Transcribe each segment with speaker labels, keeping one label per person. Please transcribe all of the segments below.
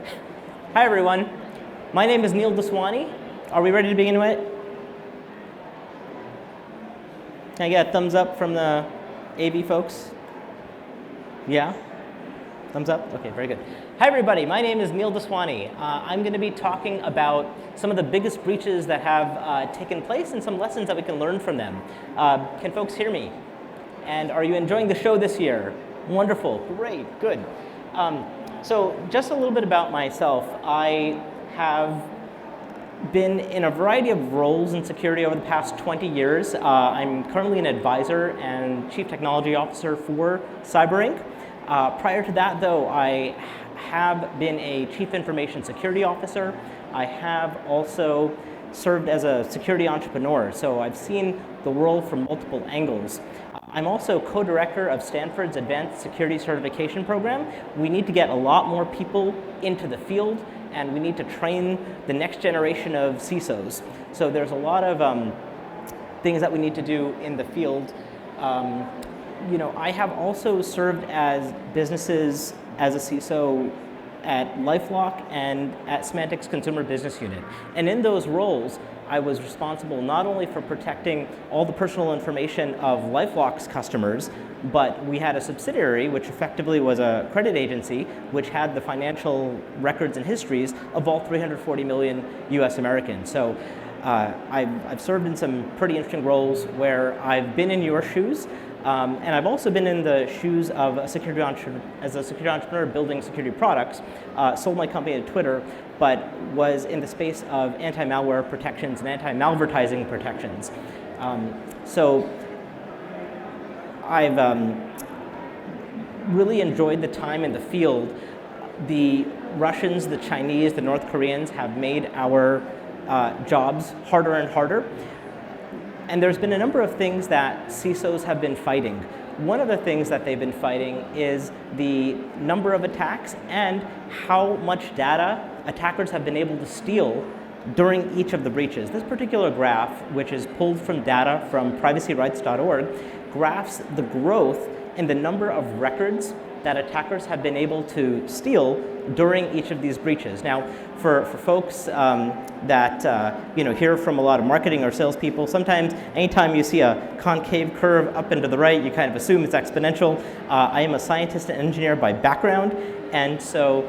Speaker 1: Hi everyone, my name is Neil Daswani. Are we ready to begin with? Can I get a thumbs up from the AV folks? Yeah? Thumbs up? Okay, very good. Hi everybody, my name is Neil Daswani. I'm going to be talking about some of the biggest breaches that have taken place and some lessons that we can learn from them. Can folks hear me? And are you enjoying the show this year? Wonderful, great, good. So just a little bit about myself. I have been in a variety of roles in security over the past 20 years. I'm currently an advisor and chief technology officer for Cyber Inc. Prior to that, though, I have been a chief information security officer. I have also served as a security entrepreneur, so I've seen the world from multiple angles. I'm also co-director of Stanford's Advanced Security Certification Program. We need to get a lot more people into the field, and we need to train the next generation of CISOs. So there's a lot of things that we need to do in the field. I have also served as businesses as a CISO at LifeLock and at Symantec's Consumer Business Unit. And in those roles, I was responsible not only for protecting all the personal information of LifeLock's customers, but we had a subsidiary, which effectively was a credit agency, which had the financial records and histories of all 340 million US Americans. So I've served in some pretty interesting roles where I've been in your shoes, and I've also been in the shoes of a security entrepreneur building security products, sold my company to Twitter, but was in the space of anti-malware protections and anti-malvertising protections. So I've really enjoyed the time in the field. The Russians, the Chinese, the North Koreans have made our jobs harder and harder. And there's been a number of things that CISOs have been fighting. One of the things that they've been fighting is the number of attacks and how much data attackers have been able to steal during each of the breaches. This particular graph, which is pulled from data from privacyrights.org, graphs the growth in the number of records that attackers have been able to steal during each of these breaches. Now, for folks that hear from a lot of marketing or salespeople, sometimes anytime you see a concave curve up and to the right, you kind of assume it's exponential. I am a scientist and engineer by background, and so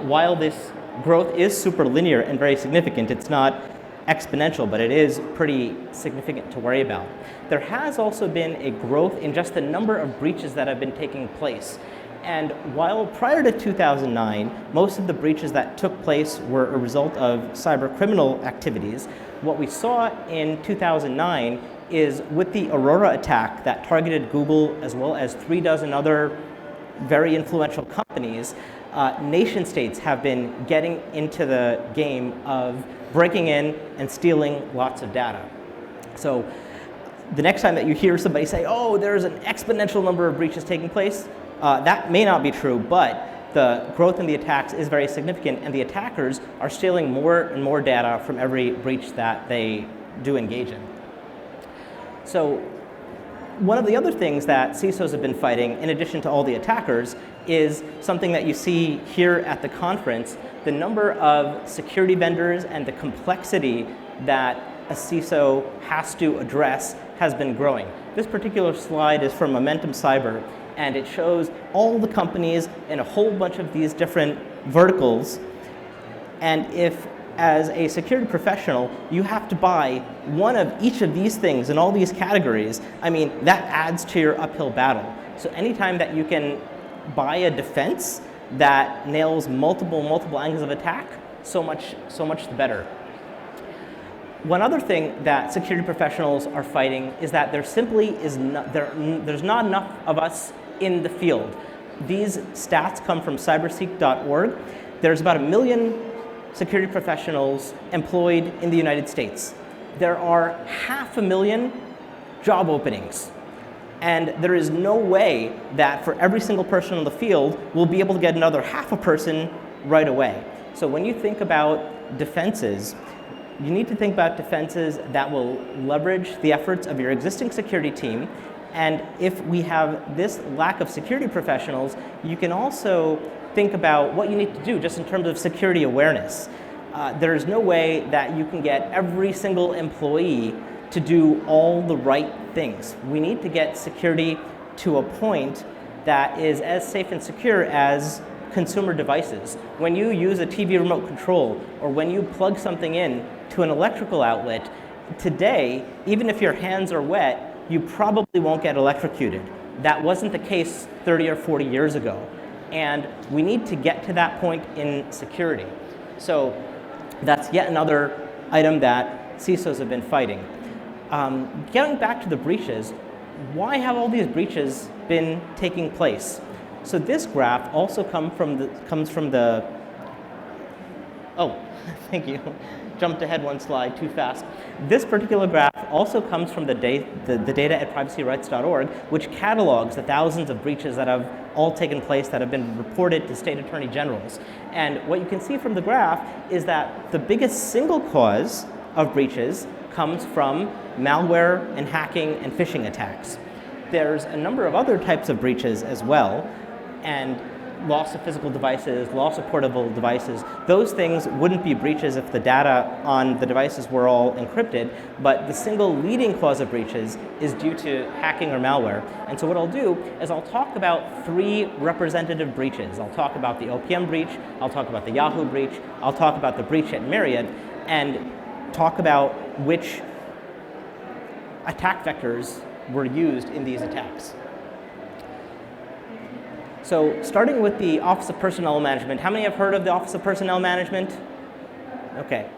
Speaker 1: while this growth is super linear and very significant, it's not exponential, but it is pretty significant to worry about. There has also been a growth in just the number of breaches that have been taking place. And while prior to 2009, most of the breaches that took place were a result of cyber criminal activities, what we saw in 2009 is with the Aurora attack that targeted Google as well as 36 other very influential companies, nation states have been getting into the game of breaking in and stealing lots of data. So the next time that you hear somebody say, oh, there's an exponential number of breaches taking place, that may not be true, but the growth in the attacks is very significant, and the attackers are stealing more and more data from every breach that they do engage in. So one of the other things that CISOs have been fighting, in addition to all the attackers, is something that you see here at the conference. The number of security vendors and the complexity that a CISO has to address has been growing. This particular slide is from Momentum Cyber, and it shows all the companies in a whole bunch of these different verticals. And if, as a security professional, you have to buy one of each of these things in all these categories, I mean, that adds to your uphill battle. So anytime that you can buy a defense that nails multiple angles of attack, so much the better. One other thing that security professionals are fighting is that there simply is there's not enough of us in the field. These stats come from cyberseek.org. There's about 1 million security professionals employed in the United States. There are 500,000 job openings. And there is no way that for every single person in the field, we'll be able to get another half a person right away. So when you think about defenses, you need to think about defenses that will leverage the efforts of your existing security team. And if we have this lack of security professionals, you can also think about what you need to do just in terms of security awareness. There's no way that you can get every single employee to do all the right things. We need to get security to a point that is as safe and secure as consumer devices. When you use a TV remote control or when you plug something in to an electrical outlet, today, even if your hands are wet, you probably won't get electrocuted. That wasn't the case 30 or 40 years ago. And we need to get to that point in security. So that's yet another item that CISOs have been fighting. Getting back to the breaches, why have all these breaches been taking place? So this graph also comes from the oh, thank you. Jumped ahead one slide too fast. This particular graph also comes from the data at privacyrights.org, which catalogs the thousands of breaches that have all taken place that have been reported to state attorney generals. And what you can see from the graph is that the biggest single cause of breaches comes from malware and hacking and phishing attacks. There's a number of other types of breaches as well, and loss of physical devices, loss of portable devices. Those things wouldn't be breaches if the data on the devices were all encrypted, but the single leading cause of breaches is due to hacking or malware. And so what I'll do is I'll talk about 3 representative breaches. I'll talk about the OPM breach, I'll talk about the Yahoo breach, I'll talk about the breach at Marriott, and talk about which attack vectors were used in these attacks. So starting with the Office of Personnel Management. How many have heard of the Office of Personnel Management? Okay.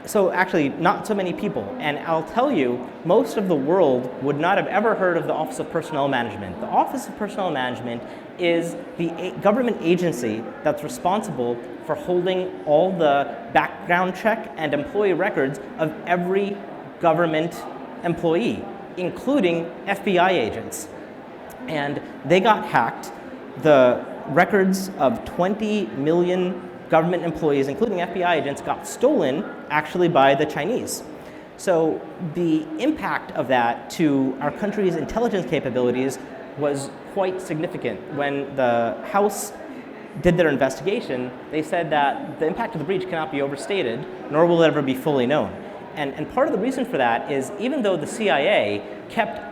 Speaker 1: So actually, not so many people. And I'll tell you, most of the world would not have ever heard of the Office of Personnel Management. The Office of Personnel Management is the government agency that's responsible for holding all the background check and employee records of every government employee, including FBI agents. And they got hacked. The records of 20 million government employees, including FBI agents, got stolen actually by the Chinese. So the impact of that to our country's intelligence capabilities was quite significant. When the House did their investigation, they said that the impact of the breach cannot be overstated, nor will it ever be fully known. And part of the reason for that is even though the CIA kept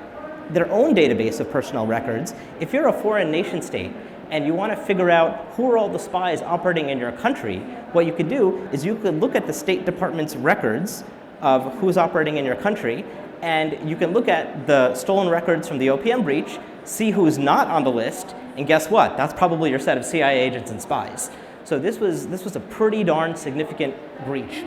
Speaker 1: their own database of personnel records, if you're a foreign nation state and you want to figure out who are all the spies operating in your country, what you could do is you could look at the State Department's records of who's operating in your country, and you can look at the stolen records from the OPM breach, see who's not on the list, and guess what? That's probably your set of CIA agents and spies. So this was a pretty darn significant breach.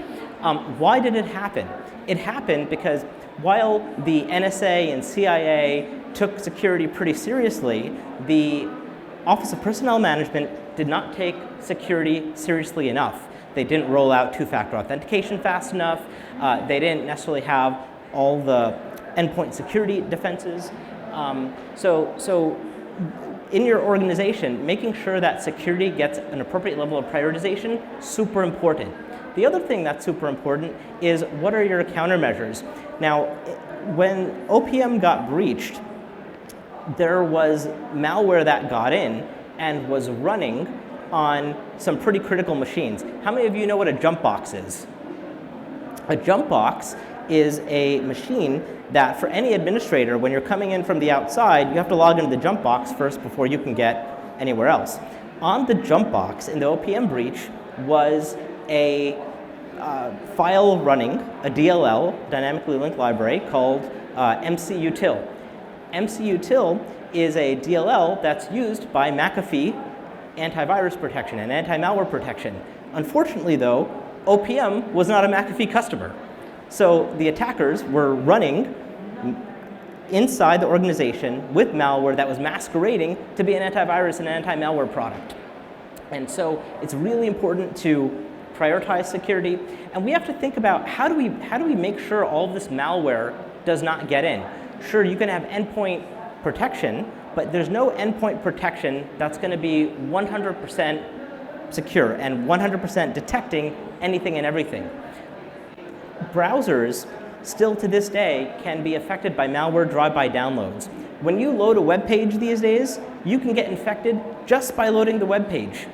Speaker 1: Why did it happen? It happened because while the NSA and CIA took security pretty seriously, the Office of Personnel Management did not take security seriously enough. They didn't roll out two-factor authentication fast enough. They didn't necessarily have all the endpoint security defenses. So in your organization, making sure that security gets an appropriate level of prioritization, super important. The other thing that's super important is what are your countermeasures? Now, when OPM got breached, there was malware that got in and was running on some pretty critical machines. How many of you know what a jump box is? A jump box is a machine that for any administrator, when you're coming in from the outside, you have to log into the jump box first before you can get anywhere else. On the jump box in the OPM breach was a file running, a DLL, dynamically linked library, called MCUtil. MCUtil is a DLL that's used by McAfee antivirus protection and anti-malware protection. Unfortunately, though, OPM was not a McAfee customer. So the attackers were running inside the organization with malware that was masquerading to be an antivirus and anti-malware product. And so it's really important to prioritize security, and we have to think about how do we make sure all of this malware does not get in. Sure, you can have endpoint protection, but there's no endpoint protection that's going to be 100% secure and 100% detecting anything and everything. Browsers still to this day can be affected by malware drive-by downloads. When you load a web page these days, you can get infected just by loading the web page.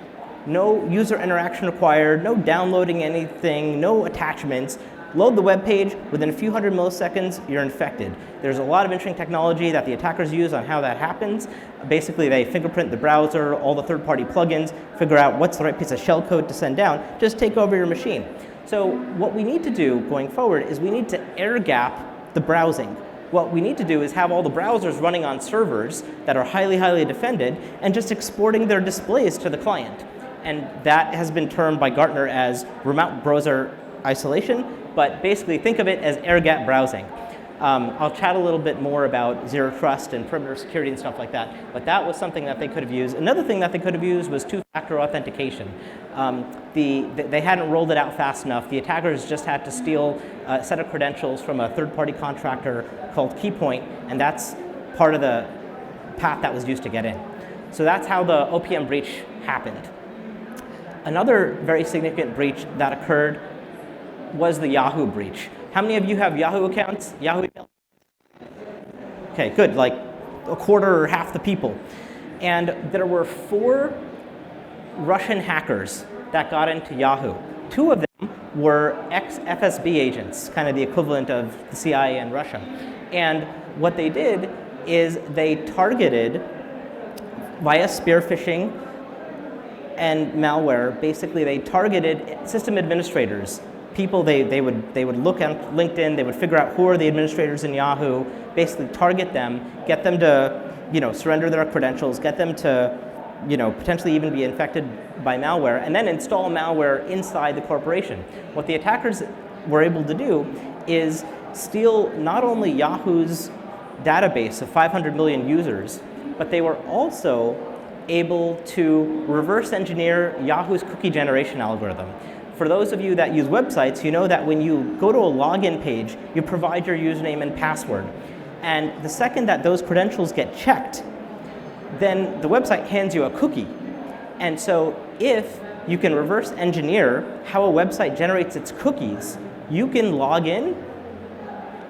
Speaker 1: No user interaction required, no downloading anything, no attachments. Load the web page, within a few hundred milliseconds, you're infected. There's a lot of interesting technology that the attackers use on how that happens. Basically, they fingerprint the browser, all the third-party plugins, figure out what's the right piece of shellcode to send down, just take over your machine. So what we need to do going forward is we need to air gap the browsing. What we need to do is have all the browsers running on servers that are highly, highly defended and just exporting their displays to the client. And that has been termed by Gartner as remote browser isolation, but basically think of it as air gap browsing. I'll chat a little bit more about zero trust and perimeter security and stuff like that, but that was something that they could have used. Another thing that they could have used was two-factor authentication. They hadn't rolled it out fast enough. The attackers just had to steal a set of credentials from a third-party contractor called Keypoint, and that's part of the path that was used to get in. So that's how the OPM breach happened. Another very significant breach that occurred was the Yahoo breach. How many of you have Yahoo accounts? Yahoo email? Okay, good, like a quarter or half the people. And there were 4 Russian hackers that got into Yahoo. 2 of them were ex-FSB agents, kind of the equivalent of the CIA in Russia. And what they did is they targeted, via spear phishing and malware, basically they targeted system administrators. People, they would look at LinkedIn, they would figure out who are the administrators in Yahoo, basically target them, get them to surrender their credentials, get them to potentially even be infected by malware, and then install malware inside the corporation. What the attackers were able to do is steal not only Yahoo's database of 500 million users, but they were also able to reverse engineer Yahoo's cookie generation algorithm. For those of you that use websites, you know that when you go to a login page, you provide your username and password. And the second that those credentials get checked, then the website hands you a cookie. And so if you can reverse engineer how a website generates its cookies, you can log in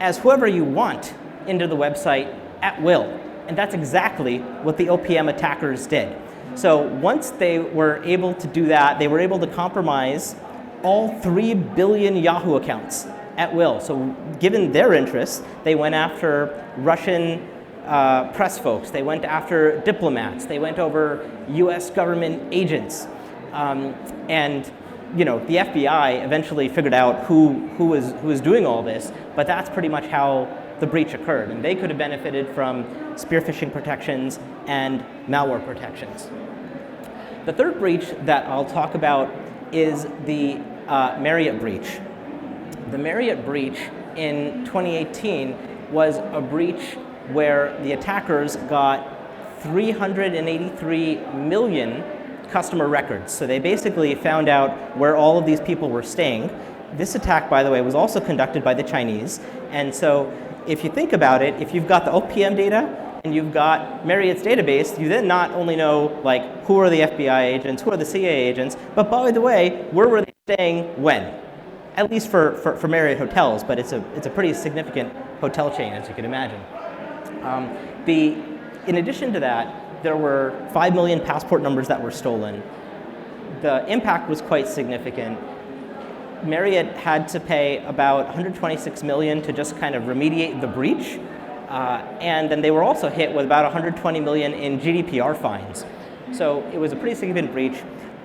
Speaker 1: as whoever you want into the website at will. And that's exactly what the OPM attackers did. So once they were able to do that, they were able to compromise all 3 billion Yahoo accounts at will. So given their interests, they went after Russian press folks, they went after diplomats, they went over US government agents. And the FBI eventually figured out who was doing all this, but that's pretty much how the breach occurred. And they could have benefited from spear phishing protections and malware protections. The third breach that I'll talk about is the Marriott breach. The Marriott breach in 2018 was a breach where the attackers got 383 million customer records. So they basically found out where all of these people were staying. This attack, by the way, was also conducted by the Chinese. And so if you think about it, if you've got the OPM data and you've got Marriott's database, you then not only know who are the FBI agents, who are the CIA agents, but by the way, where were they staying when? At least for Marriott hotels, but it's a pretty significant hotel chain, as you can imagine. In addition to that, there were 5 million passport numbers that were stolen. The impact was quite significant. Marriott had to pay about 126 million to just kind of remediate the breach. And then they were also hit with about 120 million in GDPR fines. So it was a pretty significant breach.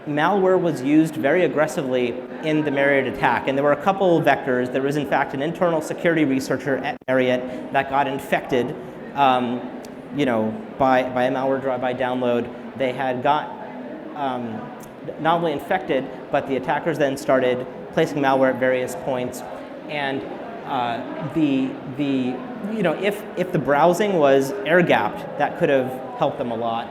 Speaker 1: Malware was used very aggressively in the Marriott attack, and there were a couple of vectors. There was, in fact, an internal security researcher at Marriott that got infected, by a malware drive-by download. They had got not only infected, but the attackers then started placing malware at various points. And if the browsing was air-gapped, that could have helped them a lot.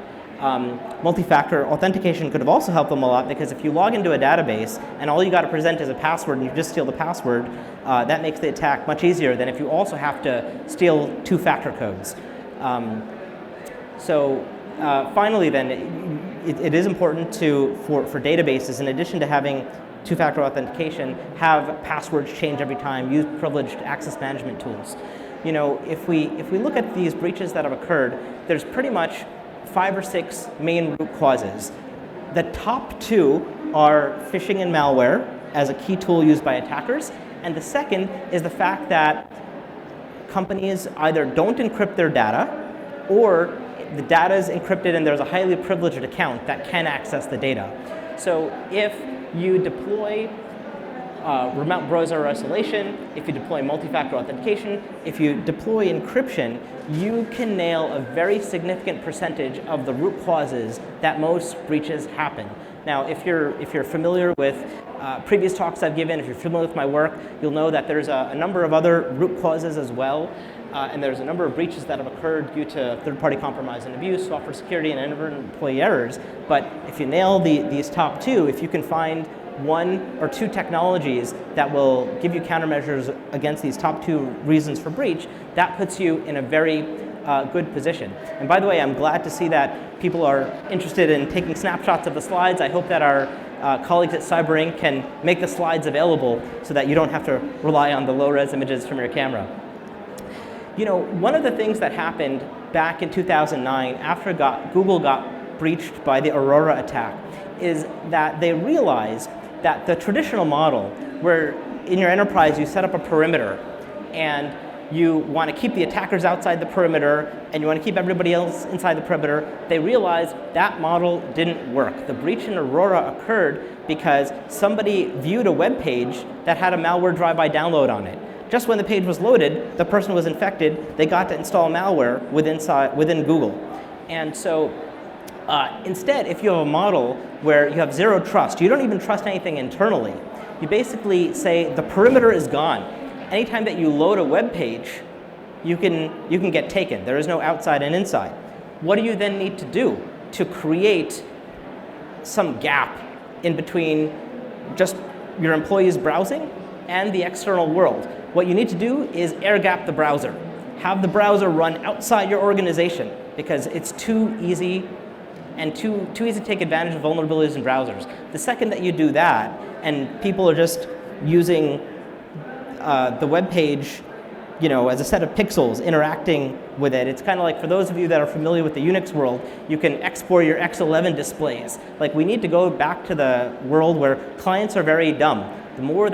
Speaker 1: Multi-factor authentication could have also helped them a lot, because if you log into a database and all you got to present is a password and you just steal the password, that makes the attack much easier than if you also have to steal two-factor codes. Finally then, it is important for databases, in addition to having two-factor authentication, have passwords change every time, use privileged access management tools. if we look at these breaches that have occurred, there's pretty much 5 or 6 main root causes. The top 2 are phishing and malware as a key tool used by attackers, and the second is the fact that companies either don't encrypt their data, or the data is encrypted and there's a highly privileged account that can access the data. So if you deploy remote browser isolation, if you deploy multi-factor authentication, if you deploy encryption, you can nail a very significant percentage of the root causes that most breaches happen. Now, if you're familiar with previous talks I've given, if you're familiar with my work, you'll know that there's a number of other root causes as well. And there's a number of breaches that have occurred due to third-party compromise and abuse, software security, and inadvertent employee errors. But if you nail these top 2, if you can find 1 or 2 technologies that will give you countermeasures against these top 2 reasons for breach, that puts you in a very good position. And by the way, I'm glad to see that people are interested in taking snapshots of the slides. I hope that our colleagues at Cyber Inc. can make the slides available so that you don't have to rely on the low-res images from your camera. One of the things that happened back in 2009 after Google got breached by the Aurora attack is that they realized that the traditional model, where in your enterprise you set up a perimeter and you want to keep the attackers outside the perimeter and you want to keep everybody else inside the perimeter, they realized that model didn't work. The breach in Aurora occurred because somebody viewed a web page that had a malware drive-by download on it. Just when the page was loaded, the person was infected, they got to install malware within Google. And so instead, if you have a model where you have zero trust, you don't even trust anything internally, you basically say the perimeter is gone. Anytime that you load a web page, you can get taken. There is no outside and inside. What do you then need to do to create some gap in between just your employees browsing and the external world? What you need to do is air gap the browser. Have the browser run outside your organization because it's too easy and too easy to take advantage of vulnerabilities in browsers. The second that you do that and people are just using the web page as a set of pixels interacting with it, it's kind of like, for those of you that are familiar with the Unix world, you can export your X11 displays. Like, we need to go back to the world where clients are very dumb. The more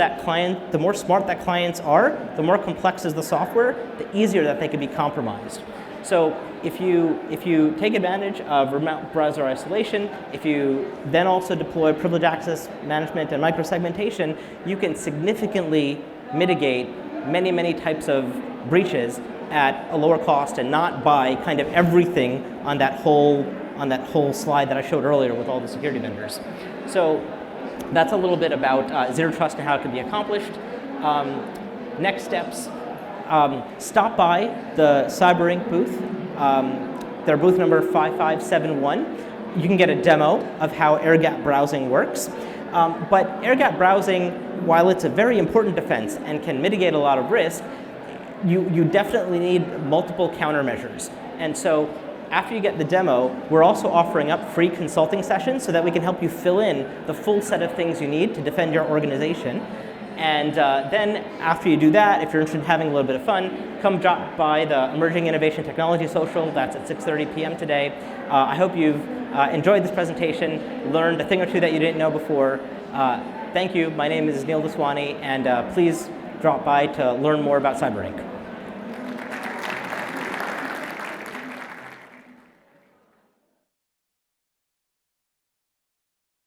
Speaker 1: smart that clients are, the more complex is the software, the easier that they can be compromised. So if you take advantage of remote browser isolation, if you then also deploy privileged access management and microsegmentation, you can significantly mitigate many types of breaches at a lower cost and not buy kind of everything on that whole slide that I showed earlier with all the security vendors. So that's a little bit about zero trust and how it can be accomplished. Next steps, stop by the Cyber Inc. booth. Their booth number 5571. You can get a demo of how air-gap browsing works. But air-gap browsing, while it's a very important defense and can mitigate a lot of risk, you definitely need multiple countermeasures. And so after you get the demo, we're also offering up free consulting sessions so that we can help you fill in the full set of things you need to defend your organization. And then after you do that, if you're interested in having a little bit of fun, come drop by the Emerging Innovation Technology Social. That's at 6:30 p.m. today. I hope you've enjoyed this presentation, learned a thing or two that you didn't know before. Thank you. My name is Daswani, and please drop by to learn more about Cyber Inc.